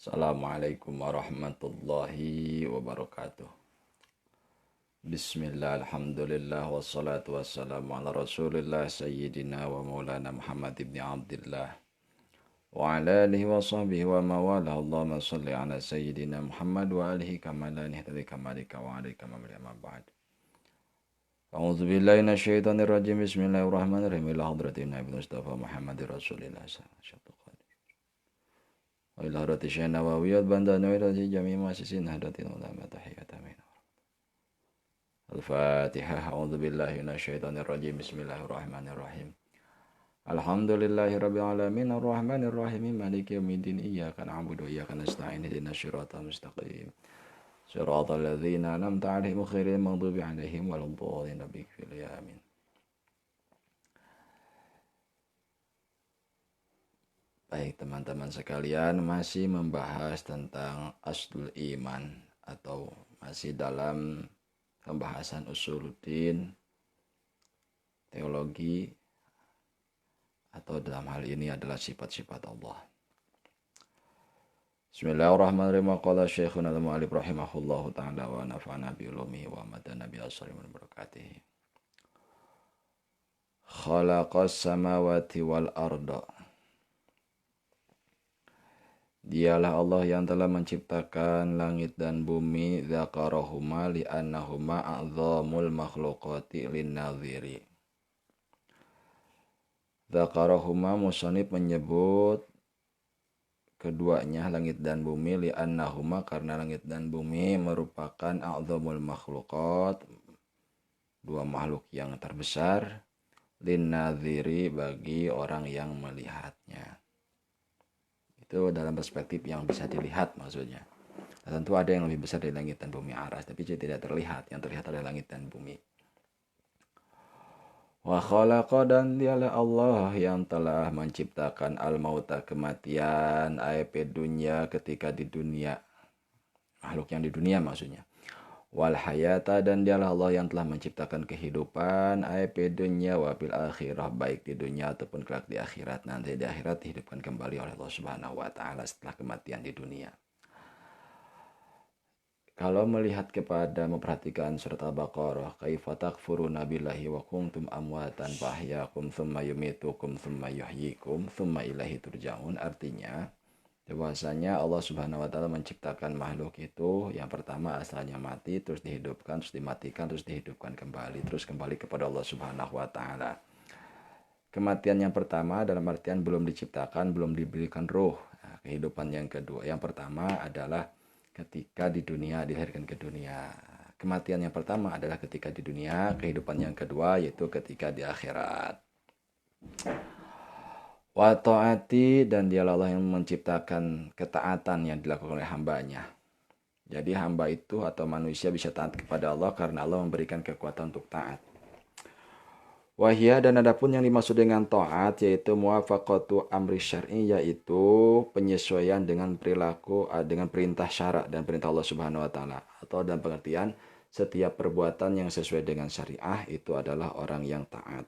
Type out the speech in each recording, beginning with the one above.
Assalamualaikum warahmatullahi wabarakatuh. Bismillah, alhamdulillah, wassalatu wassalamu ala rasulillah sayyidina wa maulana Muhammad ibn Abdullah wa ala alihi wa sahbihi wa mawala. Allahumma salli ala sayyidina Muhammad wa alihi kama la nihtadi kamalika wa alihi kama ma ba'd. A'udzu billahi minasyaitonir rajim. Bismillahirrahmanirrahim. Ila hadratin Nabi Mustafa Muhammad Rasulillah sallallahu وإلى حضرة الشيخ النووي البنداني وإلى جميع مؤسسين نهضة العلماء تحية من الفاتحة. أعوذ بالله من الشيطان الرجيم. بسم الله الرحمن الرحيم. الحمد لله رب العالمين الرحمن الرحيم مالك يوم الدين إياك نعبد وإياك نستعين اهدنا الصراط المستقيم صراط الذين أنعمت عليهم غير المغضوب عليهم ولا الضالين آمين. Baik teman-teman sekalian, masih membahas tentang aslul iman atau masih dalam pembahasan usuluddin, teologi, atau dalam hal ini adalah sifat-sifat Allah. Bismillahirrahmanirrahim. Qala Syekhuna al-Mu'allif rahimahullahu ta'ala wa nafa'ana bi ulumihi wa madana bi asrari min barakatihi. Khalaqas samawati wal arda. Dialah Allah yang telah menciptakan langit dan bumi, dzakarahuma li'annahuma a'zamul makhluqati linnadhiri. Dzakarahuma, musannif menyebut keduanya langit dan bumi, li'annahuma karena langit dan bumi merupakan a'zamul makhluqat, dua makhluk yang terbesar, linnadhiri bagi orang yang melihatnya. Itu dalam perspektif yang bisa dilihat maksudnya. Nah, tentu ada yang lebih besar dari langit dan bumi aras, tapi tidak terlihat. Yang terlihat adalah langit dan bumi. Wa khalaqa, dan dialah Allah yang telah menciptakan al-mauta, kematian, aib dunia, ketika di dunia. Makhluk yang di dunia maksudnya. Wal hayata, dan dialah Allah yang telah menciptakan kehidupan, aib dunia wa bil akhirah, baik di dunia ataupun kelak di akhirat. Nanti di akhirat dihidupkan kembali oleh Allah Subhanahu wa taala setelah kematian di dunia. Kalau melihat kepada memperhatikan surat Al-Baqarah, kaifa takfuruna billahi wa kuntum amwatan fahyakum tsumma yumitukum tsumma yuhyikum tsumma ilaihi turja'un, artinya bahwasanya Allah Subhanahu wa taala menciptakan makhluk itu yang pertama asalnya mati, terus dihidupkan, terus dimatikan, terus dihidupkan kembali, terus kembali kepada Allah Subhanahu wa taala. Kematian yang pertama dalam artian belum diciptakan, belum diberikan ruh. Nah, kehidupan yang kedua, yang pertama adalah ketika di dunia, dilahirkan ke dunia. Kematian yang pertama adalah ketika di dunia, kehidupan yang kedua yaitu ketika di akhirat. Wa ta'ati, dan dialah Allah yang menciptakan ketaatan yang dilakukan oleh hambanya. Jadi hamba itu atau manusia bisa taat kepada Allah karena Allah memberikan kekuatan untuk taat. Wahya, dan adapun yang dimaksud dengan taat yaitu muwafaqatu amri syar'i, yaitu penyesuaian dengan perilaku, dengan perintah syara dan perintah Allah Subhanahu wa taala, atau dalam pengertian setiap perbuatan yang sesuai dengan syariah itu adalah orang yang taat.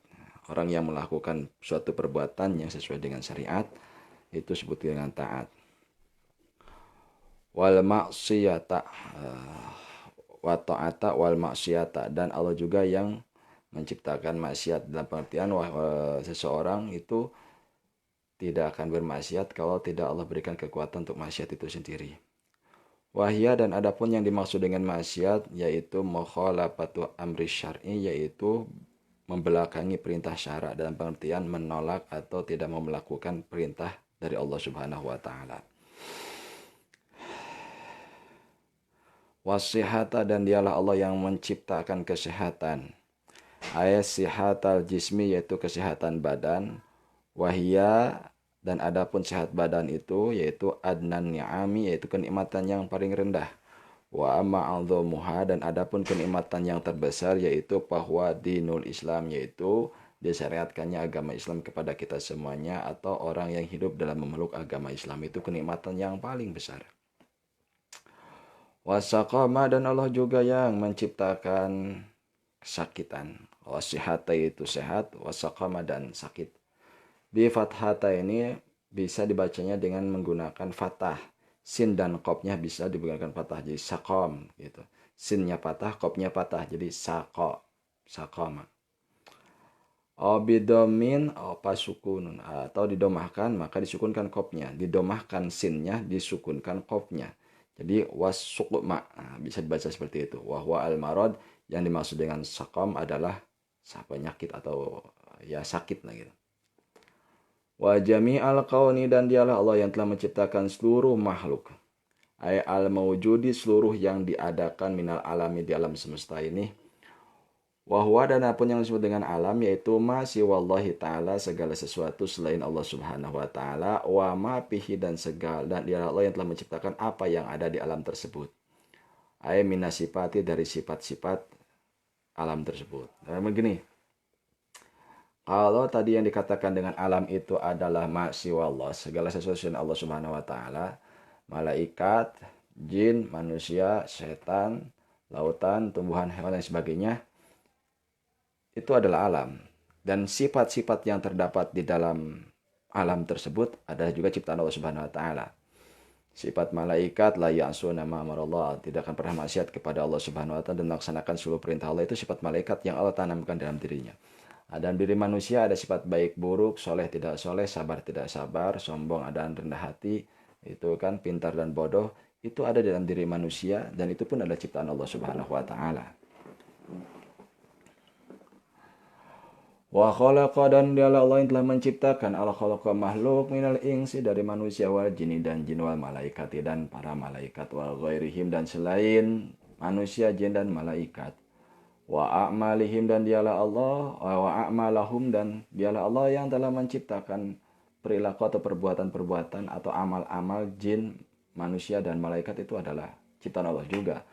Orang yang melakukan suatu perbuatan yang sesuai dengan syariat itu disebut dengan taat. Wal maksiyata wa ta'ata wal maksiyata, dan Allah juga yang menciptakan maksiat dalam pengertian seseorang itu tidak akan bermaksiat kalau tidak Allah berikan kekuatan untuk maksiat itu sendiri. Wahya, dan adapun yang dimaksud dengan maksiat yaitu mukhalafatu amri syar'i, yaitu membelakangi perintah syara dalam pengertian menolak atau tidak mau melakukan perintah dari Allah Subhanahu wa taala. Wasihata, dan dialah Allah yang menciptakan kesehatan. Ayat sihatal jismi, yaitu kesehatan badan. Wahya, dan adapun sehat badan itu yaitu adnan ni'ami, yaitu kenikmatan yang paling rendah. Wa amma a'dhamuha, dan adapun kenikmatan yang terbesar yaitu bahwa dinul Islam, yaitu disyariatkannya agama Islam kepada kita semuanya atau orang yang hidup dalam memeluk agama Islam, itu kenikmatan yang paling besar. Wasaqama, dan Allah juga yang menciptakan kesakitan. Wasihata itu sehat, wasaqama dan sakit. Bi fathata ini bisa dibacanya dengan menggunakan fathah. sin dan kopnya bisa diberikan patah jadi sakom gitu. Sinnya patah, kopnya patah jadi sakoma. Bidomin pasukunun atau didomahkan maka disukunkan kopnya, didomahkan sinnya disukunkan kopnya. Jadi wasukma bisa dibaca seperti itu. Wahwa al marad yang dimaksud dengan sakom adalah penyakit atau ya sakit lah gitu. Wa jami'al kauni dan dialah Allah yang telah menciptakan seluruh makhluk. Ay al mawjudi seluruh yang diadakan minal alami di alam semesta ini. Wahwa dan apapun yang disebut dengan alam yaitu ma siwallahi ta'ala segala sesuatu selain Allah subhanahu wa ta'ala wa ma pihi dan segala dan dialah Allah yang telah menciptakan apa yang ada di alam tersebut. Ay minasifati dari sifat-sifat alam tersebut. Nah, begini. Kalau tadi yang dikatakan dengan alam itu adalah ma siwallah segala sesuatu selain Allah subhanahu wa ta'ala, malaikat, jin, manusia, setan, lautan, tumbuhan, hewan dan sebagainya, itu adalah alam. Dan sifat-sifat yang terdapat di dalam alam tersebut adalah juga ciptaan Allah Subhanahu wa taala. Sifat malaikat la ya'suna ma amarallah, tidak akan pernah maksiat kepada Allah Subhanahu wa taala dan melaksanakan seluruh perintah Allah. Itu sifat malaikat yang Allah tanamkan dalam dirinya. Dalam diri manusia ada sifat baik buruk, soleh tidak soleh, sabar tidak sabar, sombong dan rendah hati, itu kan pintar dan bodoh, itu ada dalam diri manusia dan itu pun adalah ciptaan Allah Subhanahu wa taala. Wa khalaqa dan dialah Allah yang telah menciptakan al-khalaqa makhluk minal insi dari manusia wal jini dan jin wal malaikati dan para malaikat wal ghairihim dan selain manusia, jin dan malaikat. Wa a'malihim dan dialah Allah wa a'malahum dan dialah Allah yang telah menciptakan perilaku atau perbuatan-perbuatan atau amal-amal jin, manusia dan malaikat itu adalah ciptaan Allah juga.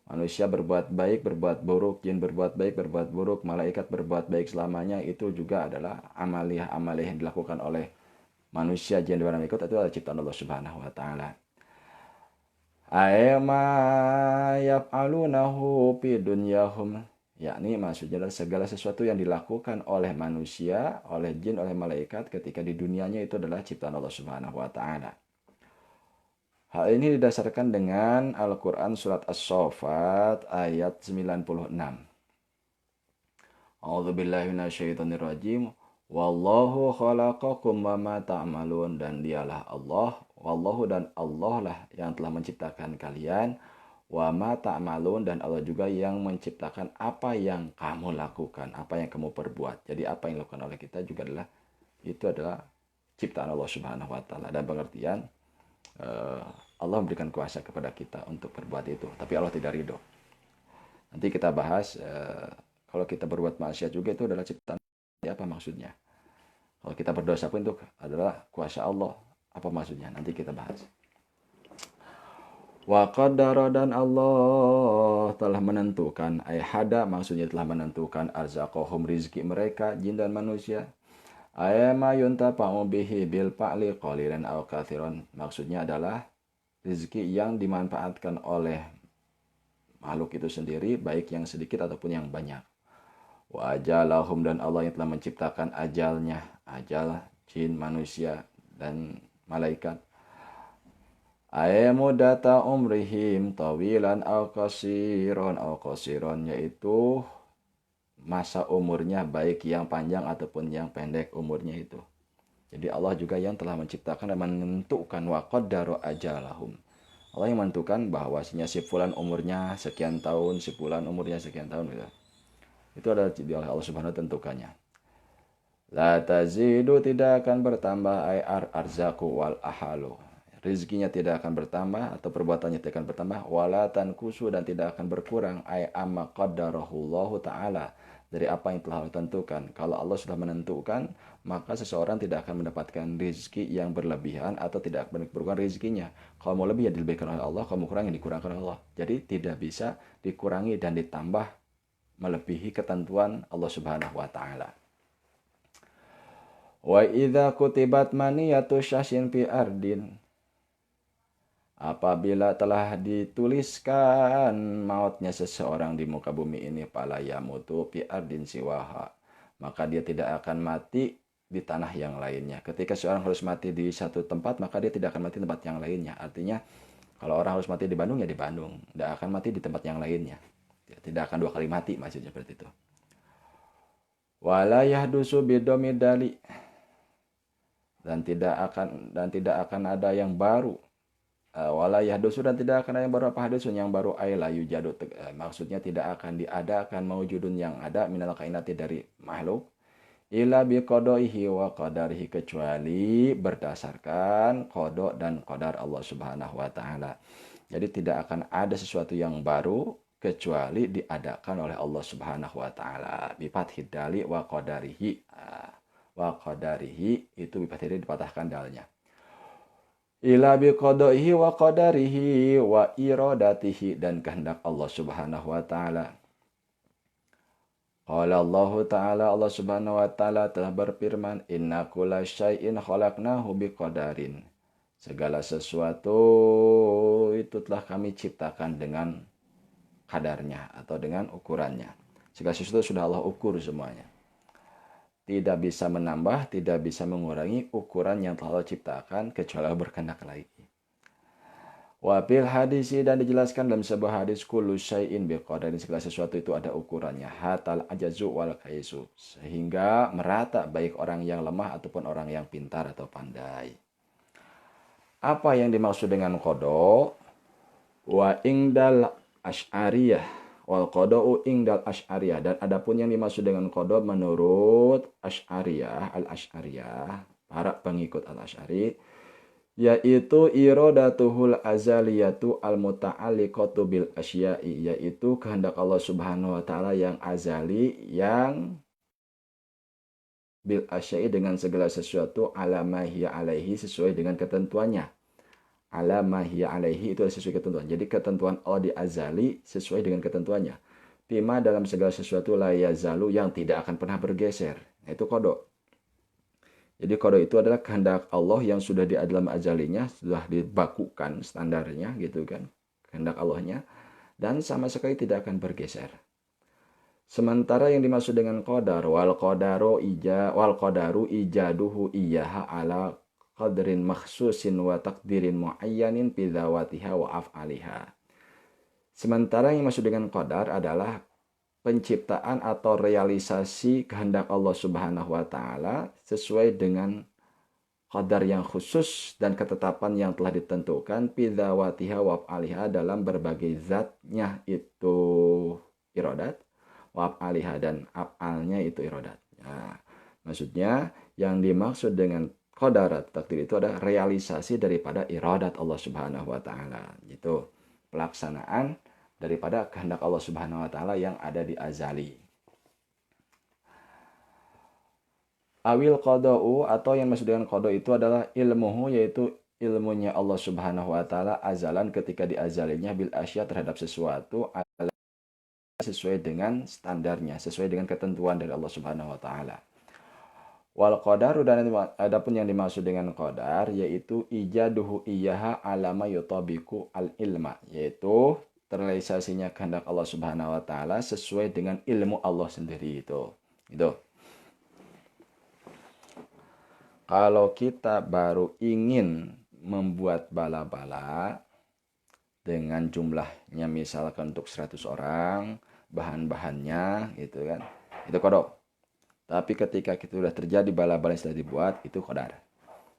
Manusia berbuat baik, berbuat buruk, jin berbuat baik, berbuat buruk, malaikat berbuat baik selamanya, itu juga adalah amaliyah-amaliyah yang dilakukan oleh manusia, jin dan malaikat itu adalah ciptaan Allah Subhanahu wa taala. Aima yaf'alunahu fi dunyahum, yakni maksudnya adalah segala sesuatu yang dilakukan oleh manusia, oleh jin, oleh malaikat ketika di dunianya itu adalah ciptaan Allah Subhanahu wa taala. Hal ini didasarkan dengan Al-Quran Surat As-Saffat ayat 96. A'udzubillahi minasyaitonirrajim. Wallahu khalaqakum wa ma ta'malun dan dialah Allah. Wallahu dan Allah lah yang telah menciptakan kalian. Wa ma ta'malun dan Allah juga yang menciptakan apa yang kamu lakukan, apa yang kamu perbuat. Jadi apa yang dilakukan oleh kita juga adalah ciptaan Allah Subhanahu wa taala. Dan pengertian Allah memberikan kuasa kepada kita untuk berbuat itu, tapi Allah tidak ridho. Nanti kita bahas kalau kita berbuat maksiat juga itu adalah ciptaan. Apa maksudnya? Kalau kita berdosa pun itu adalah kuasa Allah. Apa maksudnya? Nanti kita bahas. Wa qaddara dan Allah telah menentukan, hada maksudnya telah menentukan arzaqahum rizki mereka jin dan manusia. Ayama yuntafa'u bihi bil fa'li qalilan aw katsiran, maksudnya adalah rezeki yang dimanfaatkan oleh makhluk itu sendiri, baik yang sedikit ataupun yang banyak. Wa ajalahum dan Allah yang telah menciptakan ajalnya, ajal jin, manusia dan malaikat. Ayamu data umrihim tawilan aw qasiron yaitu masa umurnya baik yang panjang ataupun yang pendek umurnya itu. Jadi Allah juga yang telah menciptakan dan menentukan wa qaddara ajalahum. Allah yang menentukan bahwasanya si fulan umurnya sekian tahun, si fulan umurnya sekian tahun gitu. Itu adalah Allah Subhanahu wa taala tentukannya. La tazidu tidak akan bertambah arzaku wal ahalu. Rizkinya tidak akan bertambah atau perbuatannya tidak akan bertambah wala tankusu dan tidak akan berkurang amma qaddarahullahu taala dari apa yang telah Allah tentukan. Kalau Allah sudah menentukan, maka seseorang tidak akan mendapatkan rezeki yang berlebihan atau tidak akan berkurang rezekinya. Kalau mau lebih ya dilebihkan oleh Allah, kalau mau kurang ya dikurangkan oleh Allah. Jadi tidak bisa dikurangi dan ditambah melebihi ketentuan Allah Subhanahu wa taala. Wa idza kutibat maniyatu syahsin fi ardin, apabila telah dituliskan mautnya seseorang di muka bumi ini, fala yamutu fi ardin siwaha, maka dia tidak akan mati di tanah yang lainnya. Ketika seorang harus mati di satu tempat, maka dia tidak akan mati di tempat yang lainnya. Artinya, kalau orang harus mati di Bandung, ya di Bandung. Tidak akan mati di tempat yang lainnya. Tidak akan 2 kali mati, maksudnya seperti itu. Wala yahdusu bidomidali. Dan tidak akan ada yang baru. Wala yahdusu, dan tidak akan ada yang baru. Apa hadusun? Yang baru ayla yujadu. Maksudnya tidak akan diadakan maujudun yang ada minal kainati dari makhluk. Ila biqadaihi wa qadarihi, kecuali berdasarkan qada dan qadar Allah Subhanahu wa taala. Jadi tidak akan ada sesuatu yang baru kecuali diadakan oleh Allah Subhanahu wa taala. Bi fathid dali wa qadarihi. Wa qadarihi itu bi fathid dipatahkan dalnya. Ila biqadaihi wa qadarihi wa iradatihi, dan kehendak Allah Subhanahu wa taala. Qala Allah Ta'ala, Allah Subhanahu wa Ta'ala telah berfirman, inna kulla syai'in khalaqnahu biqadarin. Segala sesuatu itu telah kami ciptakan dengan kadarnya atau dengan ukurannya. Segala sesuatu sudah Allah ukur semuanya. Tidak bisa menambah, tidak bisa mengurangi ukuran yang telah Allah ciptakan kecuali Allah berkehendak lagi. Wafil hadisi, dan dijelaskan dalam sebuah hadis, kullu syai'in biqadarin, segala sesuatu itu ada ukurannya, hatal ajazu wal kaisu, sehingga merata baik orang yang lemah ataupun orang yang pintar atau pandai. Apa yang dimaksud dengan qada? Wa ingdal asy'ariyah wal qada'u ingdal asy'ariyah, dan adapun yang dimaksud dengan qada menurut asy'ariyah, al-asy'ariyah, para pengikut al-asy'ari, yaitu iradatuhul azaliyatu al-muta'alliqatu bil asya'i, yaitu kehendak Allah Subhanahu wa taala yang azali, yang bil asya'i dengan segala sesuatu, ala ma hiya alaihi, sesuai dengan ketentuannya. Ala ma hiya alaihi itu sesuai ketentuan. Jadi ketentuan Allah di azali sesuai dengan ketentuannya. Bima, dalam segala sesuatu, la yazalu, yang tidak akan pernah bergeser. Itu qada. Jadi qada itu adalah kehendak Allah yang sudah di dalam azalinya, sudah dibakukan standarnya gitu kan. Kehendak Allahnya, dan sama sekali tidak akan bergeser. Sementara yang dimaksud dengan qadar, wal qadaru ijaduhu iyyaha ala qadrin makhsusin wa taqdirin muayyanin bi dzawatiha wa af'aliha. Sementara yang dimaksud dengan qadar adalah penciptaan atau realisasi kehendak Allah Subhanahu wa taala sesuai dengan qadar yang khusus dan ketetapan yang telah ditentukan, bidzawatiha wa af'aliha, dalam berbagai zatnya itu iradat, wa af'aliha, dan af'alnya itu iradat. Nah, maksudnya yang dimaksud dengan qadar takdir itu adalah realisasi daripada iradat Allah Subhanahu wa taala. Gitu. Pelaksanaan daripada kehendak Allah Subhanahu wa taala yang ada di azali. Awil qada'u, atau yang maksud dengan qada itu adalah ilmuhu, yaitu ilmunya Allah Subhanahu wa taala azalan, ketika di azalinya, bil asya, terhadap sesuatu, sesuai dengan standarnya, sesuai dengan ketentuan dari Allah Subhanahu wa taala. Wal qadaru, dan adapun yang dimaksud dengan qadar yaitu ijaduhu iyyaha alama yutabiku al ilma, yaitu terrealisasinya kehendak Allah Subhanahu wa taala sesuai dengan ilmu Allah sendiri itu. Itu. Kalau kita baru ingin membuat bala-bala dengan jumlahnya misalkan untuk 100 orang, bahan-bahannya gitu kan, itu qada. Tapi ketika kita sudah terjadi bala-bala yang sudah dibuat, itu qadar.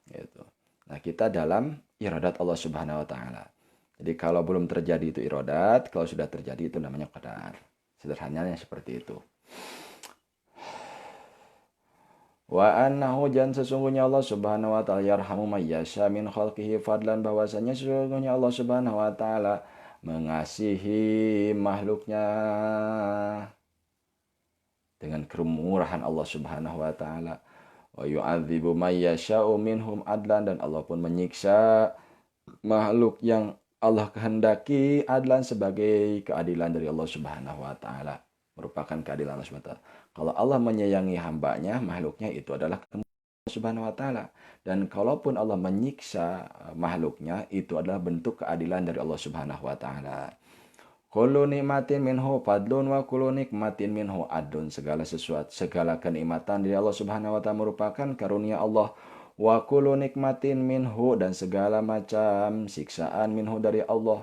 Gitu. Nah, kita dalam iradat Allah Subhanahu wa taala. Jadi kalau belum terjadi itu iradat, kalau sudah terjadi itu namanya qadar. Sederhananya seperti itu. Wa annahu, jan sesungguhnya Allah Subhanahu wa taala yarhamu may yasha min khalqihi fadlan, bahwasanya sesungguhnya Allah Subhanahu wa taala mengasihi makhluknya dengan kemurahan Allah Subhanahu wa taala. Wa yu'adzibu may yasha'u minhum adlan, dan Allah pun menyiksa makhluk yang Allah kehendaki adlan, sebagai keadilan dari Allah Subhanahu wa taala, merupakan keadilan Allah Subhanahu wa taala. Kalau Allah menyayangi hambanya, makhluknya, itu adalah Allah Subhanahu wa taala. Dan kalaupun Allah menyiksa makhluknya, itu adalah bentuk keadilan dari Allah Subhanahu wa taala. Kullu nikmatin minhu fadlun wa kullu nikmatin minhu adun. Segala sesuatu, segala kenikmatan dari Allah Subhanahu wa taala merupakan karunia Allah. Wa kullu nikmatin minhu, dan segala macam siksaan minhu dari Allah.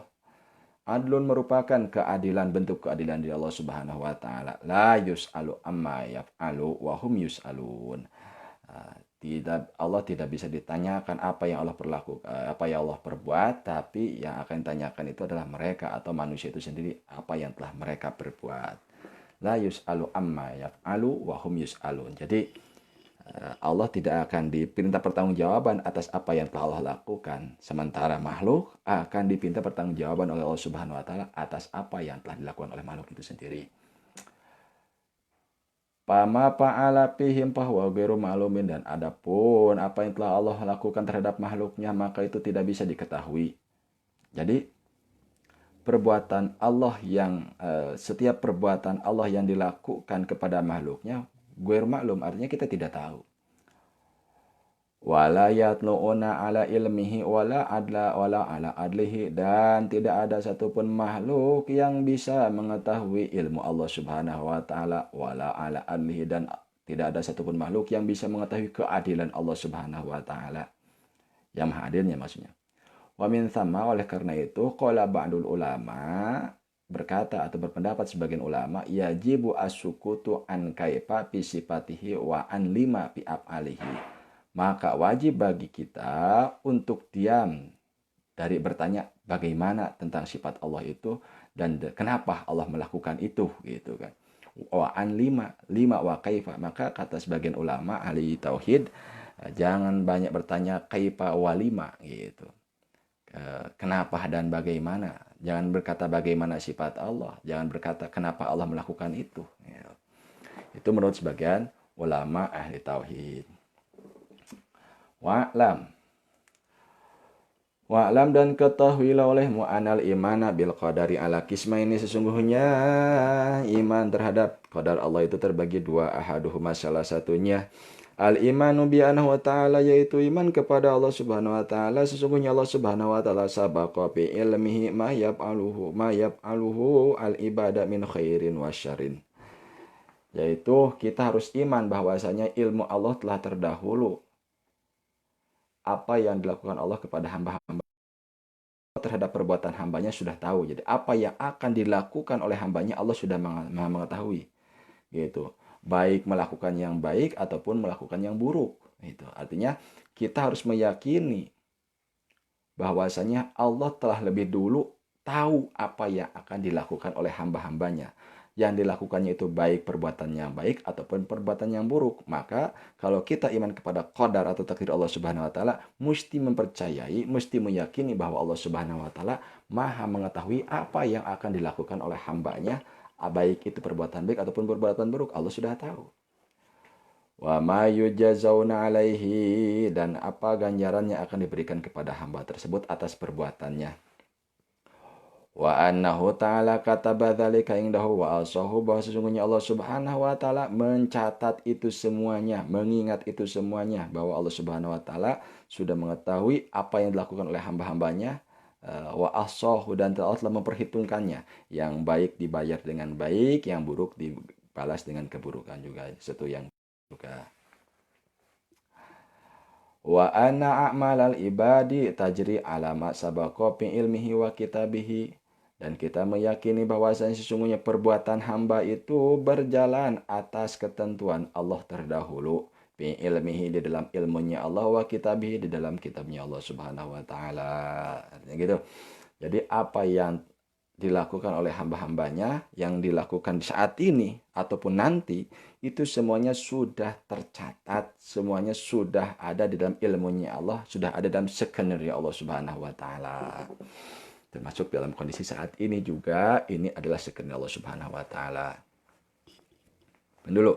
Adlun merupakan keadilan, bentuk keadilan dari Allah Subhanahu wa taala. La yus'alu amma yaf'alu wa hum yus'alun. Tidak, Allah tidak bisa ditanyakan apa yang Allah apa yang Allah perbuat, tapi yang akan ditanyakan itu adalah mereka atau manusia itu sendiri, apa yang telah mereka perbuat. La yus'alu amma yaf'alu wa hum yus'alun. Jadi Allah tidak akan dipinta pertanggungjawaban atas apa yang telah Allah lakukan. Sementara makhluk akan dipinta pertanggungjawaban oleh Allah Subhanahu wa taala atas apa yang telah dilakukan oleh makhluk itu sendiri. Pama fa'ala fihim fahuwa ghairu ma'lumin, dan adapun apa yang telah Allah lakukan terhadap makhluknya maka itu tidak bisa diketahui. Jadi perbuatan Allah setiap perbuatan Allah yang dilakukan kepada makhluknya ghairu ma'lum, artinya kita tidak tahu. Wala yatlu'una ala ilmihi wala ala adlihi, dan tidak ada satupun makhluk yang bisa mengetahui ilmu Allah Subhanahu wa taala, wala ala adlihi, dan tidak ada satupun makhluk yang bisa mengetahui keadilan Allah Subhanahu wa taala, yang maha adilnya maksudnya. Wa min thamma, oleh karena itu qala ba'dul ulama, berkata atau berpendapat sebagian ulama, yajibu as-sukutu an kaifa fi sifatihi wa an lima fi af'alihi. Maka wajib bagi kita untuk diam dari bertanya bagaimana tentang sifat Allah itu dan kenapa Allah melakukan itu, gitu kan. Wa an lima wa kaifa, maka kata sebagian ulama ahli tauhid, jangan banyak bertanya kaifa wa lima, gitu. Kenapa dan bagaimana. Jangan berkata bagaimana sifat Allah, jangan berkata kenapa Allah melakukan itu. Itu menurut sebagian ulama ahli tauhid. Wa'lam dan ketahuilah olehmu anal imana bil qadari ala kisma, ini sesungguhnya iman terhadap qadar Allah itu terbagi dua. Ahaduhuma, salah satunya al imanu bi annahu wa ta'ala, yaitu iman kepada Allah Subhanahu wa taala. Sesungguhnya Allah Subhanahu wa taala sabaqa bi ilmihi ma yaf'aluhu al ibadah min khairin wa syarrin. Yaitu kita harus iman bahwasanya ilmu Allah telah terdahulu apa yang dilakukan Allah kepada hamba-hamba, terhadap perbuatan hambanya sudah tahu. Jadi apa yang akan dilakukan oleh hambanya Allah sudah mengetahui, gitu. Baik melakukan yang baik ataupun melakukan yang buruk. Itu artinya kita harus meyakini bahwasanya Allah telah lebih dulu tahu apa yang akan dilakukan oleh hamba-hambanya. Yang dilakukannya itu baik perbuatan yang baik ataupun perbuatan yang buruk. Maka kalau kita iman kepada qadar atau takdir Allah Subhanahu wa taala, mesti mempercayai, mesti meyakini bahwa Allah Subhanahu wa taala Maha mengetahui apa yang akan dilakukan oleh hambanya, baik itu perbuatan baik ataupun perbuatan buruk, Allah sudah tahu. Wa ma yujazawna alaihi, dan apa ganjarannya akan diberikan kepada hamba tersebut atas perbuatannya. Wa annahu ta'ala kataba dzalika indahu wa asahu, bahwa sesungguhnya Allah Subhanahu wa taala mencatat itu semuanya, mengingat itu semuanya, bahwa Allah Subhanahu wa taala sudah mengetahui apa yang dilakukan oleh hamba-hambanya, wa asahu, dan Allah telah memperhitungkannya. Yang baik dibayar dengan baik, yang buruk dibalas dengan keburukan juga, satu yang juga. Wa anna a'malal ibadi tajri ala ma sabaqa fi ilmihi wa kitabihi, dan kita meyakini bahwasanya sesungguhnya perbuatan hamba itu berjalan atas ketentuan Allah terdahulu, fi ilmihi, di dalam ilmunya Allah, wa kitabihi, di dalam kitabnya Allah Subhanahu wa taala. Artinya gitu. Jadi apa yang dilakukan oleh hamba-hambanya, yang dilakukan saat ini ataupun nanti, itu semuanya sudah tercatat, semuanya sudah ada di dalam ilmunya Allah, sudah ada dalam skenario Allah Subhanahu wa taala. Termasuk dalam kondisi saat ini juga, ini adalah skenario Allah Subhanahu wa taala. Dulu.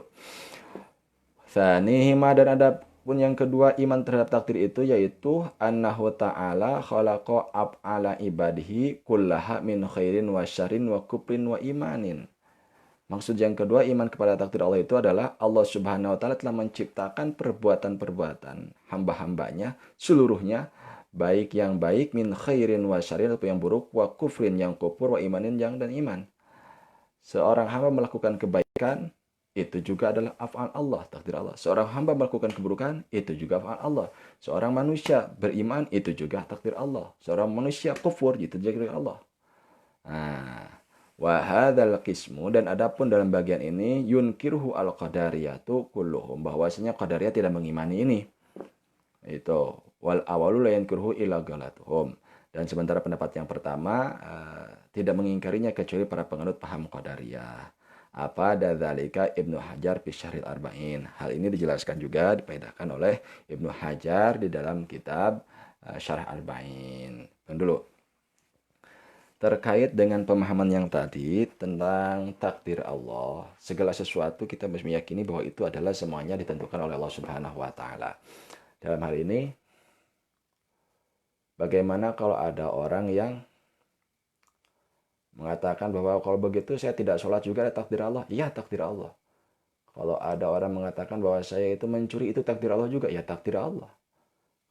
Tsanihima, dan ada pun yang kedua iman terhadap takdir itu, yaitu annahu ta'ala khalaqa af'ala ibadihi kullaha min khairin wa syarrin wa kufrin wa imanin. Maksud yang kedua iman kepada takdir Allah itu adalah Allah Subhanahu wa taala telah menciptakan perbuatan-perbuatan hamba-hambanya seluruhnya, baik yang baik, min khairin wa syarrin, atau yang buruk, wa kufrin yang kufur, wa imanin yang dan iman. Seorang hamba melakukan kebaikan, itu juga adalah af'al Allah, takdir Allah. Seorang hamba melakukan keburukan, itu juga af'al Allah. Seorang manusia beriman, itu juga takdir Allah. Seorang manusia kufur, itu juga takdir Allah. Nah, wa hadzal qismu, dan adapun dalam bagian ini yunkirhu al-qadariyatu kulluhum, bahwasanya qadariyah tidak mengimani ini. Itu wal awalu la yankirhu illa galatuhum. Dan sementara pendapat yang pertama tidak mengingkarinya kecuali para penganut paham qadariyah. Apa dzalika Ibnu Hajar fi Syarhil Arba'in. Hal ini dijelaskan juga, difaedahkan oleh Ibnu Hajar di dalam kitab Syarh Arba'in. Dulu terkait dengan pemahaman yang tadi tentang takdir Allah, segala sesuatu kita mesti meyakini bahwa itu adalah semuanya ditentukan oleh Allah Subhanahu wa taala. Dalam hal ini, bagaimana kalau ada orang yang mengatakan bahwa kalau begitu saya tidak sholat juga ada takdir Allah? Iya, takdir Allah. Kalau ada orang mengatakan bahwa saya itu mencuri, itu takdir Allah juga? Ya, takdir Allah.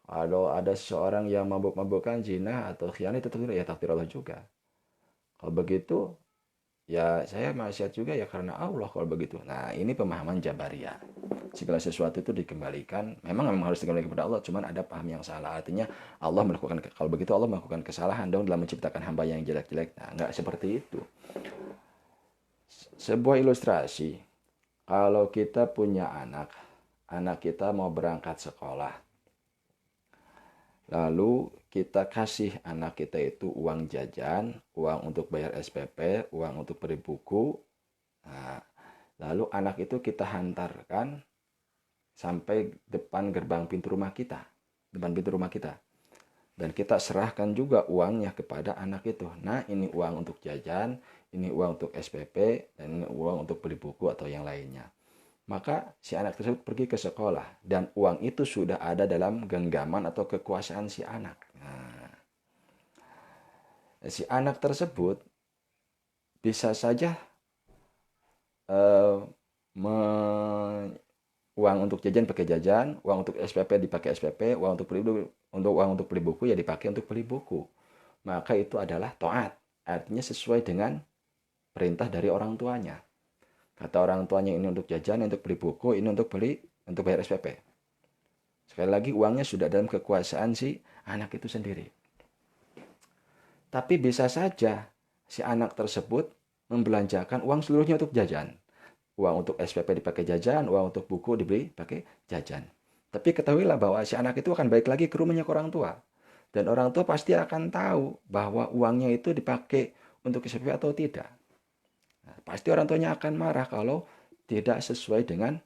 Kalau ada seseorang yang mabuk-mabukan, zina atau khianat, itu takdir, ya takdir Allah juga. Kalau begitu, ya saya maksiat juga ya karena Allah kalau begitu. Nah, ini pemahaman Jabariyah. Segala sesuatu itu dikembalikan, memang harus dikembalikan kepada Allah, cuman ada paham yang salah. Artinya Allah melakukan, kalau begitu Allah melakukan kesalahan dong dalam menciptakan hamba yang jelek-jelek. Nah, enggak seperti itu. Sebuah ilustrasi, kalau kita punya anak kita mau berangkat sekolah. Lalu kita kasih anak kita itu uang jajan, uang untuk bayar SPP, uang untuk beli buku. Nah, lalu anak itu kita hantarkan sampai depan gerbang pintu rumah kita, depan pintu rumah kita. Dan kita serahkan juga uangnya kepada anak itu. Nah, ini uang untuk jajan, ini uang untuk SPP, dan ini uang untuk beli buku atau yang lainnya. Maka si anak tersebut pergi ke sekolah dan uang itu sudah ada dalam genggaman atau kekuasaan si anak. Nah, si anak tersebut bisa saja uang untuk jajan pakai jajan, uang untuk SPP dipakai SPP, uang untuk beli buku ya dipakai untuk beli buku. Maka itu adalah taat, artinya sesuai dengan perintah dari orang tuanya. Kata orang tuanya ini untuk jajan, untuk beli buku, ini untuk bayar SPP. Sekali lagi uangnya sudah dalam kekuasaan si anak itu sendiri. Tapi bisa saja si anak tersebut membelanjakan uang seluruhnya untuk jajan. Uang untuk SPP dipakai jajan, uang untuk buku dibeli pakai jajan. Tapi ketahuilah bahwa si anak itu akan balik lagi ke rumahnya ke orang tua. Dan orang tua pasti akan tahu bahwa uangnya itu dipakai untuk SPP atau tidak. Pasti orang tuanya akan marah kalau tidak sesuai dengan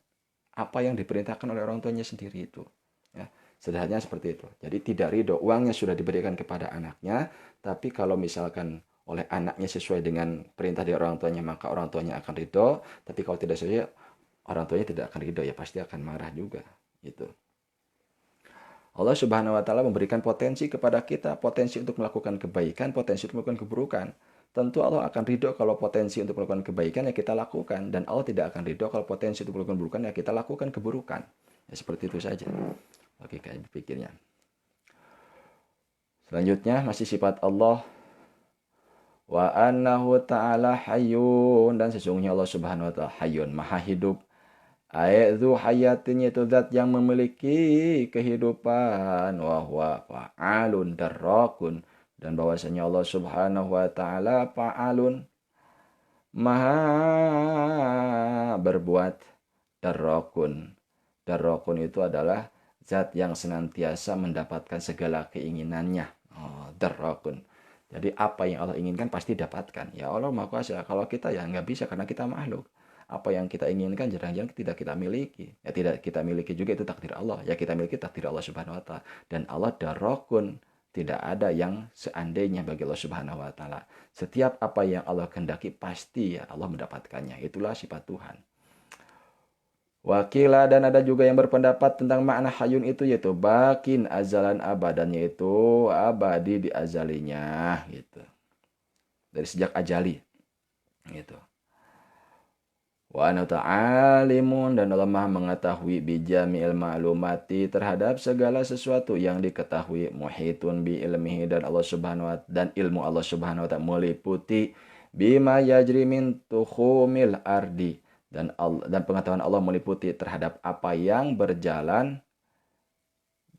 apa yang diperintahkan oleh orang tuanya sendiri itu. Ya, sederhananya seperti itu. Jadi tidak ridho, uangnya sudah diberikan kepada anaknya, tapi kalau misalkan oleh anaknya sesuai dengan perintah dari orang tuanya, maka orang tuanya akan ridho. Tapi kalau tidak sesuai, orang tuanya tidak akan ridho, ya pasti akan marah juga. Gitu. Allah Subhanahu wa taala memberikan potensi kepada kita, potensi untuk melakukan kebaikan, potensi untuk melakukan keburukan. Tentu Allah akan ridho kalau potensi untuk melakukan kebaikan ya kita lakukan, dan Allah tidak akan ridho kalau potensi untuk melakukan keburukan ya kita lakukan keburukan. Ya seperti itu saja. Oke, kayak berpikirnya. Selanjutnya masih sifat Allah, wa annahu ta'ala hayyun, dan sesungguhnya Allah Subhanahu wa taala hayyun, maha hidup. Aizu hayatin, itu zat yang memiliki kehidupan, wa huwa fa'alun darrakun, dan bahwasanya Allah Subhanahu wa taala fa'alun, maha berbuat, darrakun. Darrakun itu adalah zat yang senantiasa mendapatkan segala keinginannya. Oh, darrakun. Jadi apa yang Allah inginkan pasti dapatkan. Ya Allah Maha Kuasa. Kalau kita ya nggak bisa karena kita makhluk. Apa yang kita inginkan jarang-jarang tidak kita miliki. Ya tidak kita miliki juga, itu takdir Allah. Ya kita miliki takdir Allah Subhanahu wa taala. Dan Allah darrakun. Tidak ada yang seandainya bagi Allah Subhanahu wa taala. Setiap apa yang Allah kehendaki pasti ya Allah mendapatkannya. Itulah sifat Tuhan. Wakila, dan ada juga yang berpendapat tentang makna hayun itu, yaitu bakin azalan abadan, yaitu abadi di azalinya gitu. Dari sejak ajali gitu. Wa ana ta'alimun, dan Allah Maha mengetahui bijami'il ma'lumati terhadap segala sesuatu yang diketahui, muhitun bi ilmihi, dan Allah Subhanahu wa dan ilmu Allah Subhanahu wa taala meliputi bima yajri min tukhumil ardi, dan pengetahuan Allah meliputi terhadap apa yang berjalan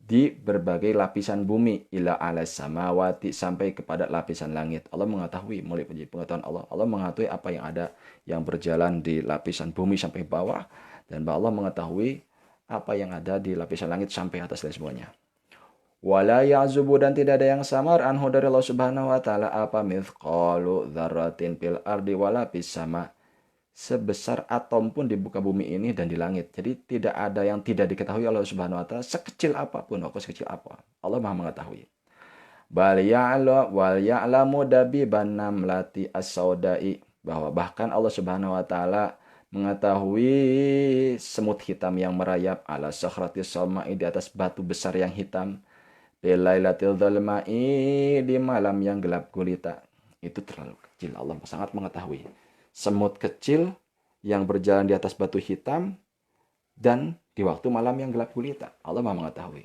di berbagai lapisan bumi, ila alas samawati, sampai kepada lapisan langit. Allah mengetahui, meliputi pengetahuan Allah. Allah mengetahui apa yang ada yang berjalan di lapisan bumi sampai bawah, dan Allah mengetahui apa yang ada di lapisan langit sampai atas dan semuanya. Wala ya'zubu, dan tidak ada yang samar anhu dari Allah Subhanahu wa taala apa mithqalu dzarratin fil ardi wala fis sama, sebesar atom pun di muka bumi ini dan di langit. Jadi tidak ada yang tidak diketahui Allah Subhanahu wa taala, sekecil apapun, sekecil apa. Allah Maha mengetahui. Wal ya'lamu dabiban namlati as-saudai, bahwa bahkan Allah Subhanahu wa taala mengetahui semut hitam yang merayap ala sakhratis samai, di atas batu besar yang hitam, bilailatil dzalma'i, di malam yang gelap gulita. Itu terlalu kecil. Allah sangat mengetahui. Semut kecil yang berjalan di atas batu hitam dan di waktu malam yang gelap gulita. Allah Maha mengetahui.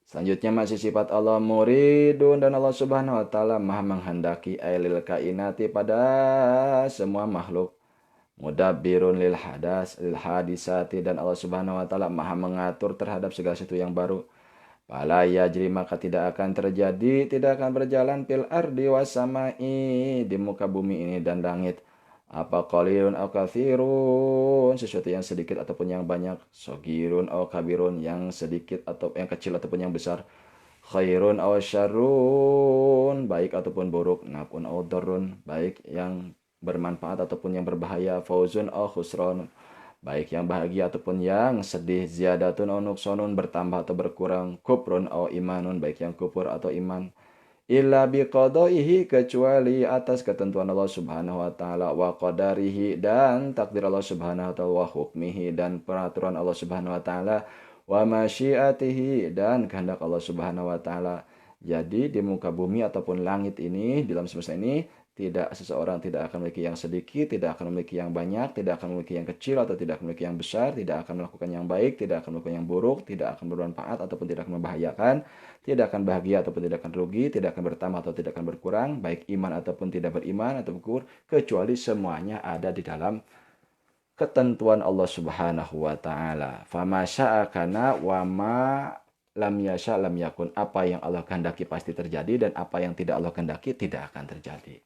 Selanjutnya masih sifat Allah muridun, dan Allah Subhanahu wa taala Maha menghendaki ailil kainati, pada semua makhluk, mudabbirun lil hadisati, dan Allah Subhanahu wa taala Maha mengatur terhadap segala sesuatu yang baru. Fala yajri, maka tidak akan terjadi, tidak akan berjalan fil ardi wasamai, di muka bumi ini dan langit, apa qalilun aw katsirun, sesuatu yang sedikit ataupun yang banyak, sogirun aw kabirun, yang sedikit atau yang kecil ataupun yang besar, khairun aw syarrun, baik ataupun buruk, nafun aw darrun, baik yang bermanfaat ataupun yang berbahaya, fauzun aw khusran, baik yang bahagia ataupun yang sedih, ziyadatun aw nuqsanun, bertambah atau berkurang, kufrun aw imanun, baik yang kufur atau iman, illa biqadaihi, kecuali atas ketentuan Allah Subhanahu wa taala, wa qadarihi, dan takdir Allah Subhanahu wa taala, wa hukmihi, dan peraturan Allah Subhanahu wa taala, wa masyiatihi, dan kehendak Allah Subhanahu wa taala. Jadi di muka bumi ataupun langit ini, di dalam semesta ini, seseorang tidak akan memiliki yang sedikit, tidak akan memiliki yang banyak, tidak akan memiliki yang kecil atau tidak akan memiliki yang besar, tidak akan melakukan yang baik, tidak akan melakukan yang buruk, tidak akan bermanfaat ataupun tidak akan membahayakan, tidak akan bahagia ataupun tidak akan rugi, tidak akan bertambah atau tidak akan berkurang, baik iman ataupun tidak beriman atau berkur, kecuali semuanya ada di dalam ketentuan Allah Subhanahu wa taala. Fama syaa kana wa ma lam yasha lam yakun, apa yang Allah kehendaki pasti terjadi, dan apa yang tidak Allah kehendaki tidak akan terjadi.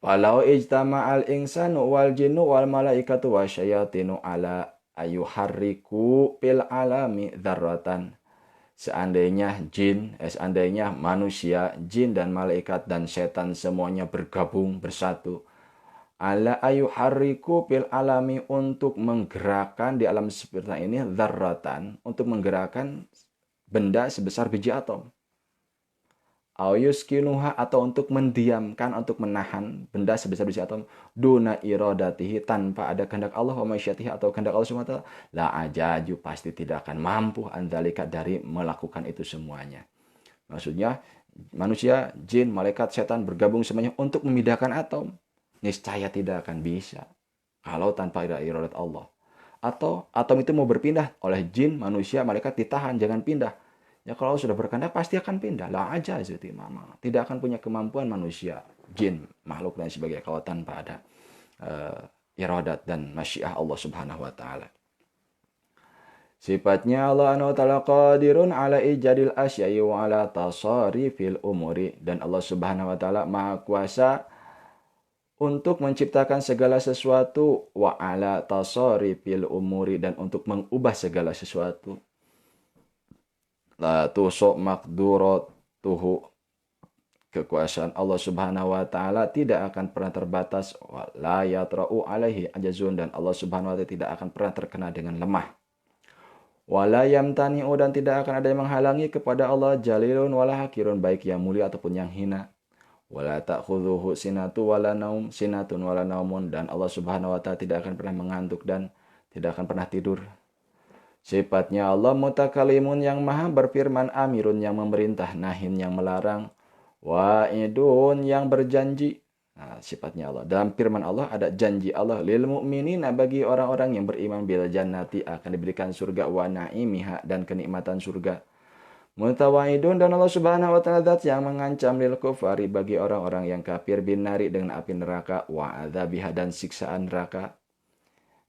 Walau ijtama'al insanu wal jinnu wal malaikatu wasyayatinu ala ayuharriku fil alami dzarratan. Seandainya manusia, jin dan malaikat dan setan semuanya bergabung bersatu, ala ayuharriku fil alami, untuk menggerakkan di alam seperti ini, dzarratan, untuk menggerakkan benda sebesar biji atom, ayuskinuha, atau untuk mendiamkan, untuk menahan benda sebesar biji atom, duna iradatihi, tanpa ada kehendak Allah, wa masyiatihi, atau kehendak Allah SWT, la ajaju, pasti tidak akan mampu, andalika, dari melakukan itu semuanya. Maksudnya manusia, jin, malaikat, setan bergabung semuanya untuk memindahkan atom, niscaya tidak akan bisa kalau tanpa iradat Allah. Atau atom itu mau berpindah oleh jin, manusia, malaikat, ditahan, jangan pindah. Ya kalau sudah berkehendak pasti akan pindah. La aja itu mama. Tidak akan punya kemampuan manusia, jin, makhluk dan sebagainya kalau tanpa ada iradat dan masyiah Allah Subhanahu wa taala. Sifatnya Allah Subhanahu wa taala qadirun ala ijadil asya'i wa ala tasarifil umuri, dan Allah Subhanahu wa taala Maha kuasa untuk menciptakan segala sesuatu, wa ala tasarifil umuri, dan untuk mengubah segala sesuatu. La tusuk makduratuhu, kekuasaan Allah Subhanahu wa taala tidak akan pernah terbatas, wa la yatra'u alaihi ajazun, dan Allah Subhanahu wa taala tidak akan pernah terkena dengan lemah. Wa la yamtani'u, dan tidak akan ada yang menghalangi kepada Allah, jalilun wala hakirun, baik yang mulia ataupun yang hina. Wala ta'khudhuhu sinatun wala naumun, dan Allah Subhanahu wa taala tidak akan pernah mengantuk dan tidak akan pernah tidur. Sifatnya Allah mutakalimun, yang maha berfirman, amirun yang memerintah, nahin yang melarang, wa'idun yang berjanji, Nah, sifatnya Allah. Dalam firman Allah ada janji Allah lil mu'minina bagi orang-orang yang beriman bil jannati akan diberikan surga wa naimiha dan kenikmatan surga. Mutawaidun dan Allah Subhanahu wa taala zat yang mengancam lil kufari bagi orang-orang yang kafir binari dengan api neraka wa adzabiha dan siksaan neraka.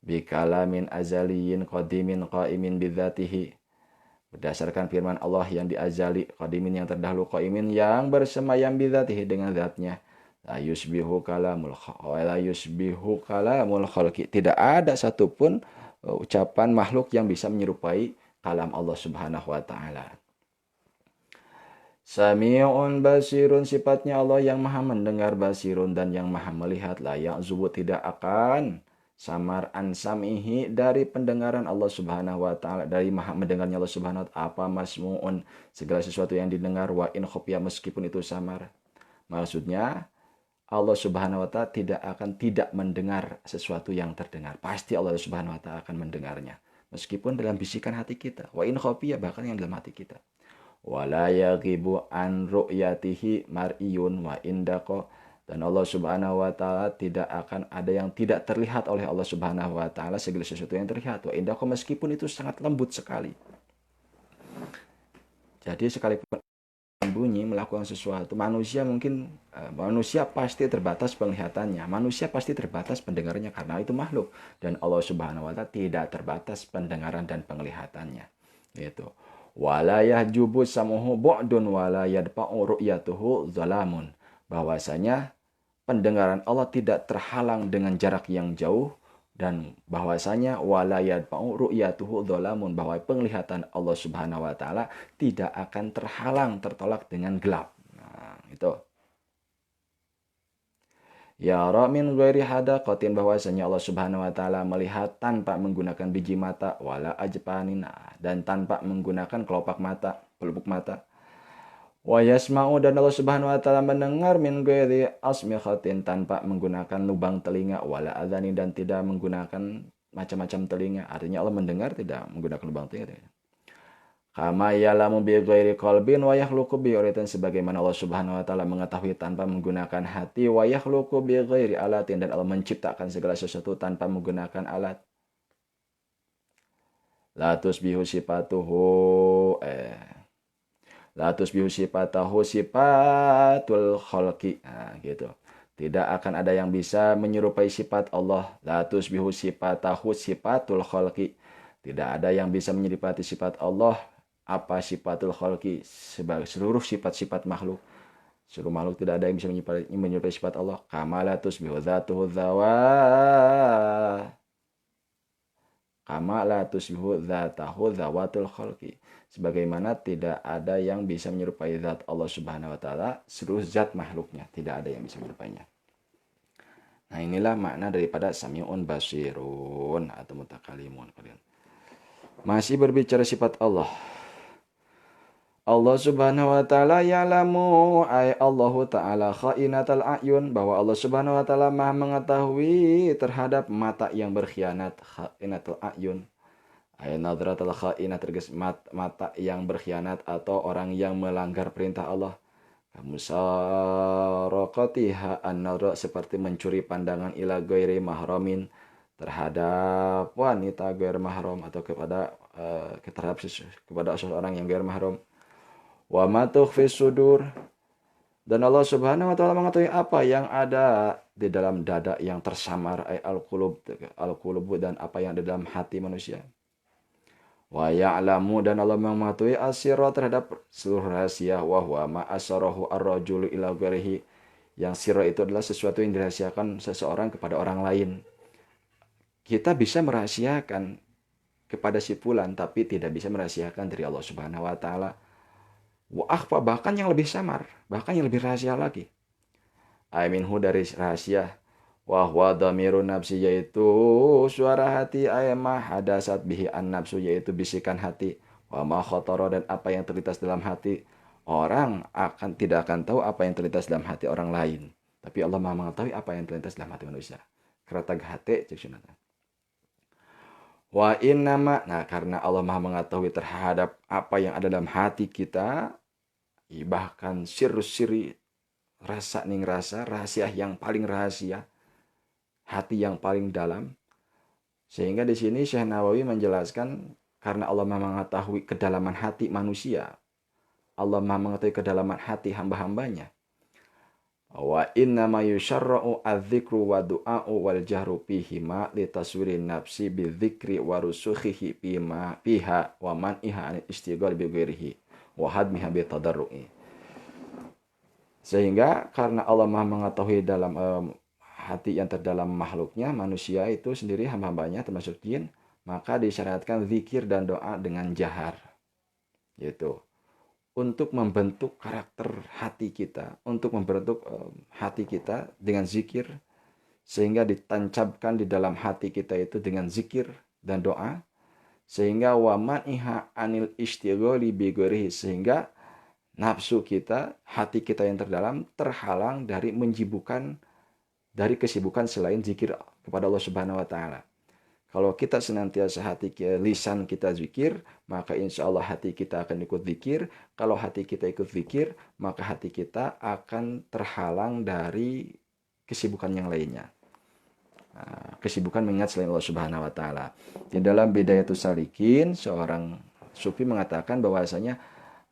Bikalamin azaliyin qadimin qaimin bidzatihi. Berdasarkan firman Allah yang diazali qadimin yang terdahulu qaimin yang bersemayam bidzatihi dengan zatnya. La yusbihu kalamul khalqi. Tidak ada satupun ucapan makhluk yang bisa menyerupai kalam Allah Subhanahu wa taala. Sami'un basirun, sifatnya Allah yang maha mendengar, basirun dan yang maha melihat. La ya'zubu, tidak akan samar an samihi dari pendengaran Allah Subhanahu wa taala, dari maha mendengarnya Allah Subhanahu wa taala, apa masmu'un, segala sesuatu yang didengar, wa in khofya, meskipun itu samar. Maksudnya Allah Subhanahu wa taala tidak akan tidak mendengar sesuatu yang terdengar. Pasti Allah Subhanahu wa taala akan mendengarnya. Meskipun dalam bisikan hati kita. Wa in khafiyah, bahkan yang dalam hati kita. Wala yaghibu an ru'yatihi mar'iyun wa indaqo. Dan Allah Subhanahu wa taala tidak akan ada yang tidak terlihat oleh Allah Subhanahu wa taala, segala sesuatu yang terlihat. Wa indaqo, meskipun itu sangat lembut sekali. Jadi sekalipun bunyi melakukan sesuatu, manusia pasti terbatas penglihatannya, manusia pasti terbatas pendengarannya karena itu makhluk, dan Allah Subhanahu wa taala tidak terbatas pendengaran dan penglihatannya. Gitu. Wala yahjubu samuhu bu'dun wala yadfa'u ru'yatuhu zalamun. Bahwasanya pendengaran Allah tidak terhalang dengan jarak yang jauh, dan bahwasanya wala yadfa'u ru'yatuhu dhalamun, bahwa penglihatan Allah Subhanahu wa taala tidak akan terhalang, tertolak dengan gelap. Nah, itu. Ya min ghairi hadaqatin, bahwasanya Allah Subhanahu wa taala melihat tanpa menggunakan biji mata, wala ajpanina, dan tanpa menggunakan kelopak mata, pelupuk mata. Wa yasma'u, dan Allah Subhanahu wa taala mendengar min ghairi asmihatin, tanpa menggunakan lubang telinga, wala adzani, dan tidak menggunakan macam-macam telinga. Artinya Allah mendengar tidak menggunakan lubang telinga. Kama ya'lamu bi ghairi qalbin wa yakhluqu bi ghairin, sebagaimana Allah Subhanahu wa taala mengetahui tanpa menggunakan hati, wa yakhluqu bi ghairi alatin, dan Allah menciptakan segala sesuatu tanpa menggunakan alat. La tusbihu sifatuhu La tusbihu sifatahu sifatul khalqi. Nah, gitu. Tidak akan ada yang bisa menyerupai sifat Allah. La tusbihu sifatahu sifatul khalqi. Tidak ada yang bisa menyerupai sifat Allah. Apa sifatul khalqi? Seluruh sifat-sifat makhluk. Seluruh makhluk tidak ada yang bisa menyerupai sifat Allah. Kama la tusbihu dzatuhu dzawah. Kama la tusbihu dzatahu dzawatul khalqi. Sebagaimana tidak ada yang bisa menyerupai zat Allah Subhanahu wa taala, seluruh zat makhluknya tidak ada yang bisa menyerupainya. Nah, inilah makna daripada sami'un basirun atau mutakalimun. Masih berbicara sifat Allah. Allah Subhanahu wa taala ya'lamu ay Allahu taala khainatal a'yun, bahwa Allah Subhanahu wa taala Maha mengetahui terhadap mata yang berkhianat, khainatul a'yun. Ay nadratul khainat, mata yang berkhianat atau orang yang melanggar perintah Allah. Musaraqatiha an-nadra, seperti mencuri pandangan ila ghairi mahramin, terhadap wanita ghair mahram, atau kepada seseorang yang ghair mahram. Wa ma tukhfis sudur, dan Allah Subhanahu wa taala mengetahui apa yang ada di dalam dada yang tersamar, ay al-qulub, dan apa yang ada dalam hati manusia. Wa ya'lamu, dan Allah mengetahui asirra, terhadap seluruh rahasia, wa huwa ma asarahu ar-rajulu ila ghairihi, yang sirra itu adalah sesuatu yang dirahasiakan seseorang kepada orang lain. Kita bisa merahasiakan kepada si fulan, tapi tidak bisa merahasiakan dari Allah Subhanahu wa taala. Wa akhfa, bahkan yang lebih samar, bahkan yang lebih rahasia lagi. Minhu, dari rahasia. Wa huwa dhamirun nafsi, yaitu suara hati, ayma hadasat bihi an nafsu, yaitu bisikan hati. Wa ma khatara, dan apa yang terlintas dalam hati. Orang tidak akan tahu apa yang terlintas dalam hati orang lain, tapi Allah Maha mengetahui apa yang terlintas dalam hati manusia. Keratag hati cek sunatan. Wa innama, nah karena Allah Maha mengetahui terhadap apa yang ada dalam hati kita, bahkan sirri rasa ning rasa, rahasia yang paling rahasia, hati yang paling dalam. Sehingga di sini Syekh Nawawi menjelaskan karena Allah Maha mengetahui kedalaman hati manusia, Allah Maha mengetahui kedalaman hati hamba-hambanya. Wa inna ma yusyarra'u adz-dzikru wa du'a'u wal jahru fihi ma li taswirin nafsi bidzikri wa rusukhihi bima fiha wa man'iha an istighal bi ghairihi wa hadmiha bi tadarru'i. Sehingga karena Allah Maha mengetahui dalam hati yang terdalam makhluknya, manusia itu sendiri hamba-hambanya termasuk jin, maka disyariatkan zikir dan doa dengan jahar. Gitu. Untuk membentuk karakter hati kita, untuk membentuk hati kita dengan zikir, sehingga ditancapkan di dalam hati kita itu dengan zikir dan doa, sehingga waman iha anil istigholi bigorihi, sehingga nafsu kita, hati kita yang terdalam terhalang dari menjibukkan, dari kesibukan selain zikir kepada Allah Subhanahu wa Ta'ala. Kalau kita senantiasa lisan kita zikir, maka insya Allah hati kita akan ikut zikir. Kalau hati kita ikut zikir, maka hati kita akan terhalang dari kesibukan yang lainnya. Kesibukan mengingat selain Allah Subhanahu wa Ta'ala. Di dalam Bidayatus Salikin, seorang sufi mengatakan bahwasanya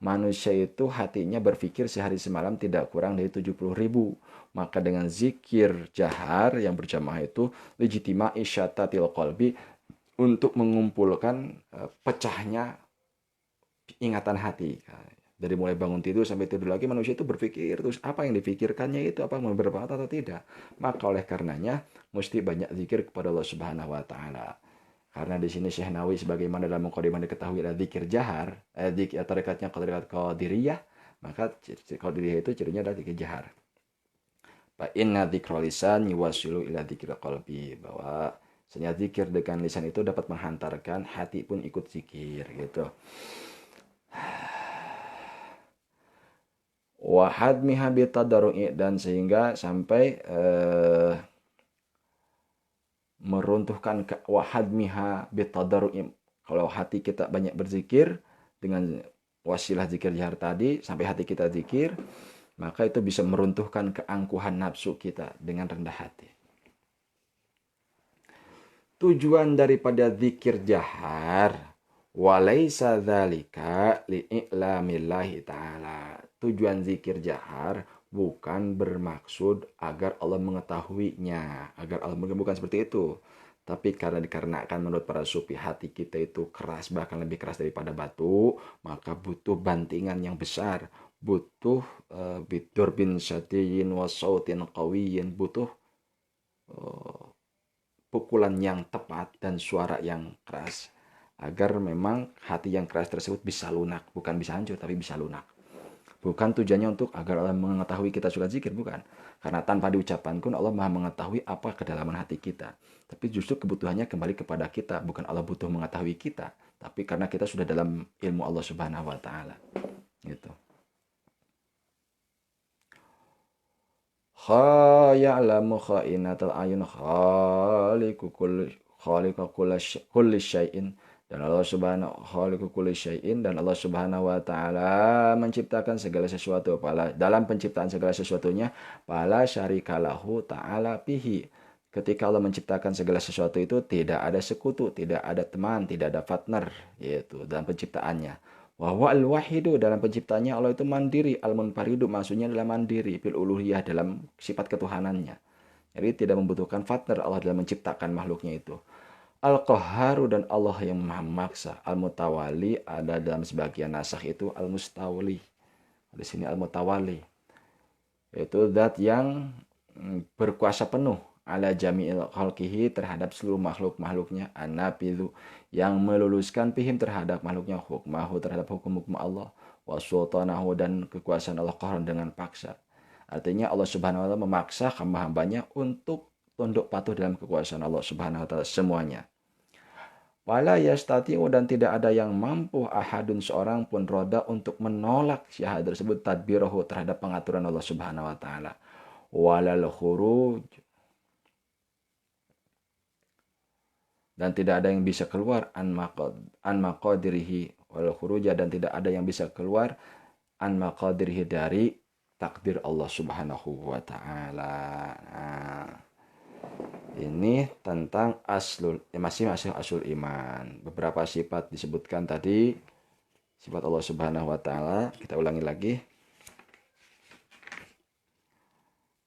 manusia itu hatinya berpikir sehari semalam tidak kurang dari 70.000. Maka dengan zikir jahar yang berjamaah itu legitima isyatatil qalbi, untuk mengumpulkan pecahnya ingatan hati. Dari mulai bangun tidur sampai tidur lagi, manusia itu berpikir terus apa yang dipikirkannya itu, apa yang bermanfaat atau tidak. Maka oleh karenanya mesti banyak zikir kepada Allah Subhanahu wa Ta'ala. Karena di sini Syekh Nawawi sebagaimana dalam mukadimah diketahui ada zikir jahar, tarikatnya tarekat Qadiriyah, maka Qadiriyah itu cirinya adalah zikir jahar. Fa inna dzikra lisan yuwasilu ila dzikri qalbi, bahwa senyata zikir dengan lisan itu dapat menghantarkan hati pun ikut zikir gitu. Wa hadmiha bi tadarru'i, dan sehingga sampai meruntuhkan wahadmiha bitadarru'i. Kalau hati kita banyak berzikir dengan wasilah zikir jahar tadi, sampai hati kita zikir, maka itu bisa meruntuhkan keangkuhan nafsu kita dengan rendah hati. Tujuan daripada zikir jahar walaisa dzalika li'ilamillahi ta'ala. Tujuan zikir jahar bukan bermaksud agar Allah mengetahuinya, agar Allah bukan seperti itu. Tapi dikarenakan menurut para sufi hati kita itu keras, bahkan lebih keras daripada batu, maka butuh bantingan yang besar, butuh bidurbin syadiyin wa sautin qawiyin, butuh pukulan yang tepat dan suara yang keras, agar memang hati yang keras tersebut bisa lunak, bukan bisa hancur tapi bisa lunak. Bukan tujuannya untuk agar Allah mengetahui kita suka zikir, bukan. Karena tanpa diucapkan pun Allah Maha mengetahui apa kedalaman hati kita. Tapi justru kebutuhannya kembali kepada kita, bukan Allah butuh mengetahui kita, tapi karena kita sudah dalam ilmu Allah Subhanahu wa Ta'ala. Gitu. Ya'lamu kha'inatal ayun khaliqu kulli syai'in. Dan Allah Subhanahu wa Ta'ala menciptakan segala sesuatu. Dalam penciptaan segala sesuatunya, fala syarikalahu ta'ala bihi. Ketika Allah menciptakan segala sesuatu itu tidak ada sekutu, tidak ada teman, tidak ada partner, yaitu dalam penciptaannya. Wa huwa al-wahidu, dalam penciptaannya Allah itu mandiri, al-munfaridu maksudnya adalah mandiri, bil uluhiyah dalam sifat ketuhanannya. Jadi tidak membutuhkan partner Allah dalam menciptakan makhluknya itu. Al-Qahharu, dan Allah yang maha memaksa. Al-Mutawali, ada dalam sebagian nasakh itu Al-Mustawli. Di sini Al-Mutawali. Itu zat yang berkuasa penuh ala jami'il khalqihi, terhadap seluruh makhluk-makhluknya. An-Nafidhu, yang meluluskan pihim terhadap makhluknya, hukmahu, terhadap hukum-hukum Allah. Wa sultanahu, dan kekuasaan Allah qahran, dengan paksa. Artinya Allah Subhanahu wa Ta'ala memaksa hamba-hambanya untuk tunduk patuh dalam kekuasaan Allah Subhanahu wa Ta'ala semuanya. Wala yastati'u, dan tidak ada yang mampu ahadun, seorang pun, roda, untuk menolak syahadat tersebut, tadbirahu, terhadap pengaturan Allah Subhanahu wa Ta'ala. Walal khuruj, dan tidak ada yang bisa keluar an maqadirihi wal khuruja, dan tidak ada yang bisa keluar an maqadirihi, dari takdir Allah Subhanahu wa taala. Nah, ini tentang masih aslul iman. Beberapa sifat disebutkan tadi, sifat Allah Subhanahu wa taala, kita ulangi lagi.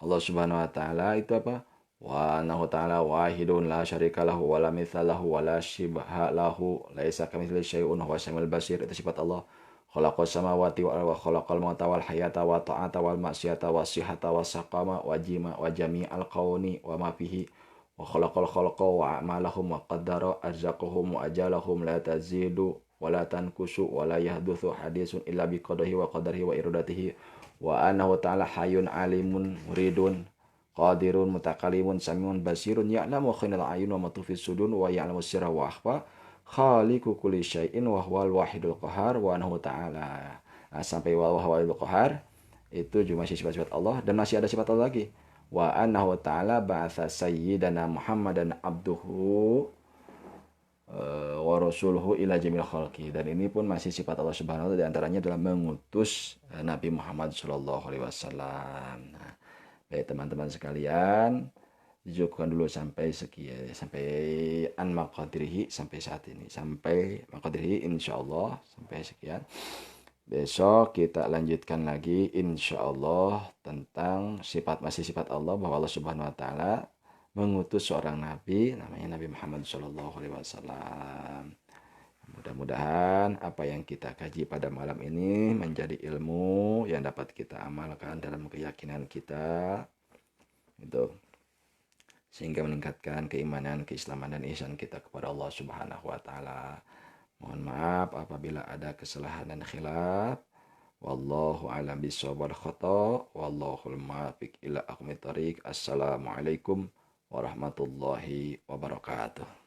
Allah Subhanahu wa taala itu apa? Wa annahu ta'ala wahidun la syarika lahu wa la mithla lahu wa la shibha lahu laisa kamitslihi syai'un huwa samiul basir. Itu sifat Allah. Khalaqas samawati wal arda wa khalaqal mauta wal hayata wa ta'ata wal ma'siyata wa sihhata wa saqama wa jima wa jami'al qawni wa ma fihi wa khalaqal khalaqa wa a'malahum wa qaddara arzaqahum wa ajalahum la tazidu wa la tankusu wa la yahduthu hadisun illa bi qadarihi wa qadarihi wa iradatihi wa annahu ta'ala hayyun alimun muridun qadirun mutakalimun samiun basirun ya'lamu khainal ayun wa matufis sudun wa ya'lamu sirra wa akhfa khaliqu kulli syai'in wa huwal wahidul qahar wa annahu ta'ala. Nah, sampai wa huwal wahidul qahar itu juga masih sifat-sifat Allah, dan masih ada sifat Allah lagi. Wa annahu ta'ala ba'atsa sayyidana Muhammadan abduhu wa rasuluhu ila jamil khalqi. Dan ini pun masih sifat Allah Subhanahu wa taala, di antaranya adalah mengutus Nabi Muhammad sallallahu alaihi wasallam. Nah, baik teman-teman sekalian, dicukupkan dulu sampai sekian, sampai an maqadirihi, sampai saat ini, sampai maqadirihi insyaallah sampai sekian. Besok kita lanjutkan lagi insyaallah tentang masih sifat Allah, bahwa Allah Subhanahu wa taala mengutus seorang nabi namanya Nabi Muhammad sallallahu alaihi wasallam. Mudah-mudahan apa yang kita kaji pada malam ini menjadi ilmu yang dapat kita amalkan dalam keyakinan kita, itu sehingga meningkatkan keimanan, keislaman, dan ihsan kita kepada Allah Subhanahu wa taala. Mohon maaf apabila ada kesalahan dan khilaf. Wallahu a'lam bishawab wal khata. Wallahul muwaffiq ila aqwamit thoriq. Assalamualaikum warahmatullahi wabarakatuh.